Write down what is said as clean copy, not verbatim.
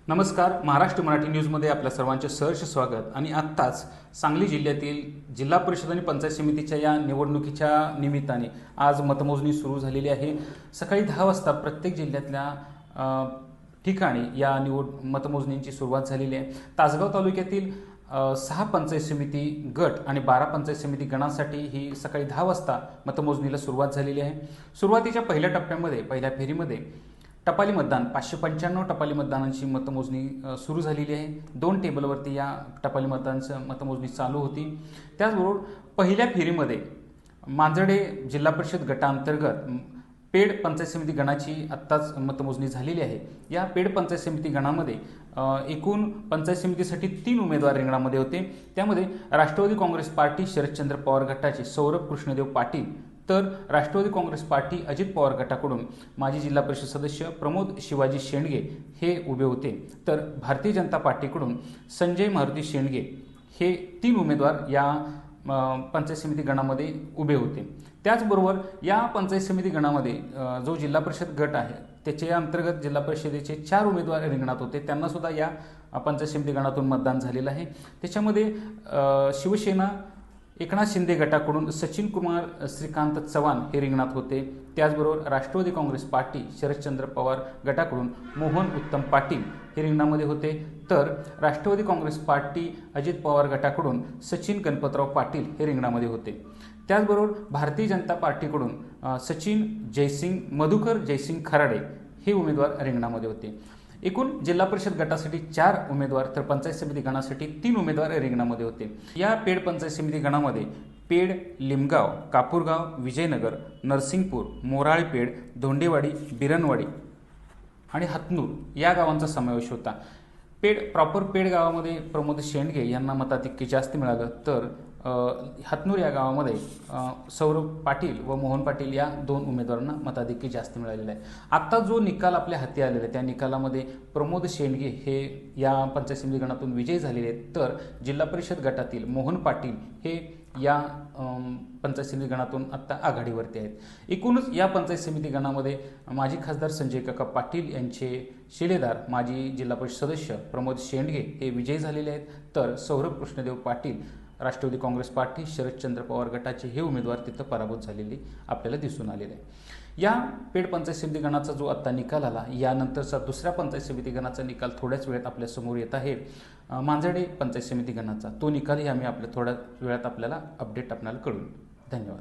नमस्कार. महाराष्ट्र मराठी न्यूजमध्ये आपल्या सर्वांचे सहर्ष स्वागत. आणि आत्ताच सांगली जिल्ह्यातील जिल्हा परिषद आणि पंचायत समितीच्या या निवडणुकीच्या निमित्ताने आज मतमोजणी सुरू झालेली आहे. सकाळी 10 वाजता प्रत्येक जिल्ह्यातल्या ठिकाणी या मतमोजणीची सुरुवात झालेली आहे. तासगाव तालुक्यातील 6 पंचायत समिती गट आणि 12 पंचायत समिती गणासाठी ही सकाळी 10 वाजता मतमोजणीला सुरुवात झालेली आहे. सुरुवातीच्या पहिल्या टप्प्यामध्ये पहिल्या फेरीमध्ये टपाली मतदान 595 टपाली मतदानांची मतमोजणी सुरू झालेली आहे. 2 टेबलवरती या टपाली मतमोजणी चालू होती. त्याचबरोबर पहिल्या फेरीमध्ये मांजर्डे जिल्हा परिषद गटांतर्गत पेड पंचायत समिती गणाची आत्ताच मतमोजणी झालेली आहे. या पेड पंचायत समिती गणामध्ये एकूण पंचायत समितीसाठी 3 उमेदवार रिंगणामध्ये होते. त्यामध्ये राष्ट्रवादी काँग्रेस पार्टी शरदचंद्र पवार गटाचे सौरभ कृष्णदेव पाटील, तर राष्ट्रवादी काँग्रेस पार्टी अजित पवार गटाकडून माजी जिल्हा परिषद सदस्य प्रमोद शिवाजी शेंडगे हे उभे होते. तर भारतीय जनता पार्टीकडून संजय मारुती शेंडगे हे 3 उमेदवार या पंचायत समिती गणामध्ये उभे होते. त्याचबरोबर या पंचायत समिती गणामध्ये जो जिल्हा परिषद गट आहे त्याच्या अंतर्गत जिल्हा परिषदेचे 4 उमेदवार रिंगणात होते. त्यांना सुद्धा या पंचायत समिती गणातून मतदान झालेलं आहे. त्याच्यामध्ये शिवसेना एकनाथ शिंदे गटाकडून सचिन कुमार श्रीकांत चव्हाण हे रिंगणात होते. त्याचबरोबर राष्ट्रवादी काँग्रेस पार्टी शरदचंद्र पवार गटाकडून मोहन उत्तम पाटील हे रिंगणामध्ये होते. तर राष्ट्रवादी काँग्रेस पार्टी अजित पवार गटाकडून सचिन गणपतराव पाटील हे रिंगणामध्ये होते. त्याचबरोबर भारतीय जनता पार्टीकडून सचिन जयसिंग मधुकर जयसिंग खराडे हे उमेदवार रिंगणामध्ये होते. एकूण जिल्हा परिषद गटासाठी 4 उमेदवार तर पंचायत समिती गणासाठी 3 उमेदवार रिंगणामध्ये होते. या पेड पंचायत समिती गणामध्ये पेड, लिमगाव, कापूरगाव, विजयनगर, नरसिंगपूर, मोराळपेड, धोंडेवाडी, बिरनवाडी आणि हतनूर या गावांचा समावेश होता. प्रॉपर पेड गावामध्ये प्रमोद शेंडगे यांना मताधिक्य जास्त मिळालं, तर हतनूर या गावामध्ये सौरभ पाटील व मोहन पाटील या 2 उमेदवारांना मताधिक्य जास्त मिळालेलं आहे. आत्ता जो निकाल आपल्या हाती आलेला आहे त्या निकालामध्ये प्रमोद शेंडगे हे या पंचायत समिती गणातून विजयी झालेले आहेत, तर जिल्हा परिषद गटातील मोहन पाटील हे या पंचायत समिती गणातून आत्ता आघाडीवरती आहेत. एकूणच या पंचायत समिती गणामध्ये माजी खासदार संजय काका पाटील यांचे शिलेदार माजी जिल्हा परिषद सदस्य प्रमोद शेंडगे हे विजयी झालेले आहेत, तर सौरभ कृष्णदेव पाटील राष्ट्रवादी काँग्रेस पार्टी शरदचंद्र पवार गटाचे हे उमेदवार तिथं पराभूत झालेले आपल्याला दिसून आलेले आहे. या पेड पंचायत समिती गणाचा जो आत्ता निकाल आला, यानंतरचा दुसऱ्या पंचायत समिती गणाचा निकाल थोड्याच वेळात आपल्यासमोर येत आहे. मांजर्डे पंचायत समिती गणाचा तो निकालही आम्ही थोड्या वेळात आपल्याला अपडेट आपल्याला कळवू. धन्यवाद.